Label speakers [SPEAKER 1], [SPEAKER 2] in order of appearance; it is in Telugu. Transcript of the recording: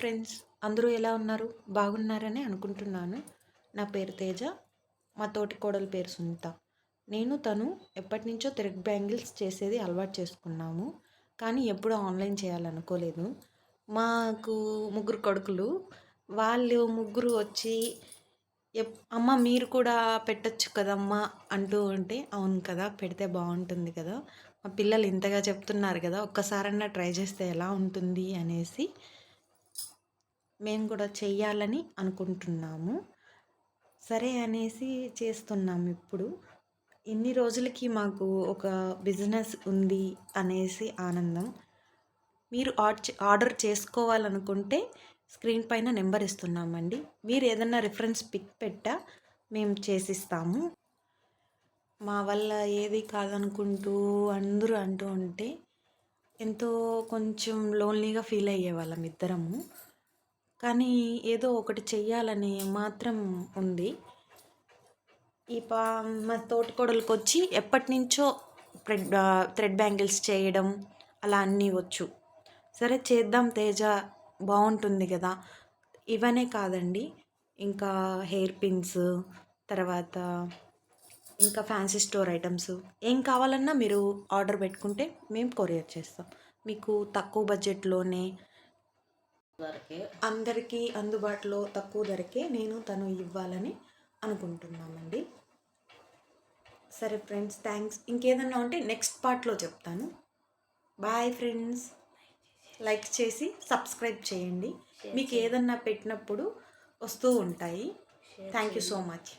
[SPEAKER 1] ఫ్రెండ్స్, అందరూ ఎలా ఉన్నారు? బాగున్నారని అనుకుంటున్నాను. నా పేరు తేజ. మా తోటి కోడలి పేరు సునీత. తను ఎప్పటినుంచో థ్రెడ్ బ్యాంగిల్స్ చేసేది అలవాటు చేసుకున్నాము. కానీ ఎప్పుడూ ఆన్లైన్ చేయాలనుకోలేదు. మాకు ముగ్గురు కొడుకులు. వాళ్ళు ముగ్గురు వచ్చి అమ్మ మీరు కూడా పెట్టొచ్చు కదమ్మా అంటూ ఉంటే, అవును కదా, పెడితే బాగుంటుంది కదా, మా పిల్లలు ఇంతగా చెప్తున్నారు కదా, ఒక్కసారన్నా ట్రై చేస్తే ఎలా ఉంటుంది అనేసి మేము కూడా చెయ్యాలని అనుకుంటున్నాము. సరే అనేసి చేస్తున్నాము ఇప్పుడు. ఇన్ని రోజులకి మాకు ఒక బిజినెస్ ఉంది అనేసి ఆనందం. మీరు ఆర్డర్ చేసుకోవాలనుకుంటే స్క్రీన్ పైన నెంబర్ ఇస్తున్నామండి. మీరు ఏదన్నా రిఫరెన్స్ పిక్ పెట్టా మేము చేసిస్తాము. మా వల్ల ఏది కాదనుకుంటూ అందరూ అంటూ ఉంటే ఎంతో కొంచెం లోన్లీగా ఫీల్ అయ్యేవాళ్ళం ఇద్దరము. కానీ ఏదో ఒకటి చెయ్యాలని మాత్రం ఉంది. మా తోటికోడలికి వచ్చి ఎప్పటి నుంచో థ్రెడ్ బ్యాంగిల్స్ చేయడం అలా అన్నీ వచ్చు. సరే చేద్దాం తేజ, బాగుంటుంది కదా. ఇవనే కాదండి, ఇంకా హెయిర్ పిన్స్, తర్వాత ఇంకా ఫ్యాన్సీ స్టోర్ ఐటమ్స్ ఏం కావాలన్నా మీరు ఆర్డర్ పెట్టుకుంటే మేము కొరియర్ చేస్తాం. మీకు తక్కువ బడ్జెట్లోనే అందరికీ అందుబాటులో తక్కువ ధరకే తను ఇవ్వాలని అనుకుంటున్నామండి. సరే ఫ్రెండ్స్, థ్యాంక్స్. ఇంకేదన్నా ఉంటే నెక్స్ట్ పార్ట్లో చెప్తాను. Bye friends. లైక్ చేసి సబ్స్క్రైబ్ చేయండి. మీకు ఏదన్నా పెట్టినప్పుడు వస్తూ ఉంటాయి. Thank you so much.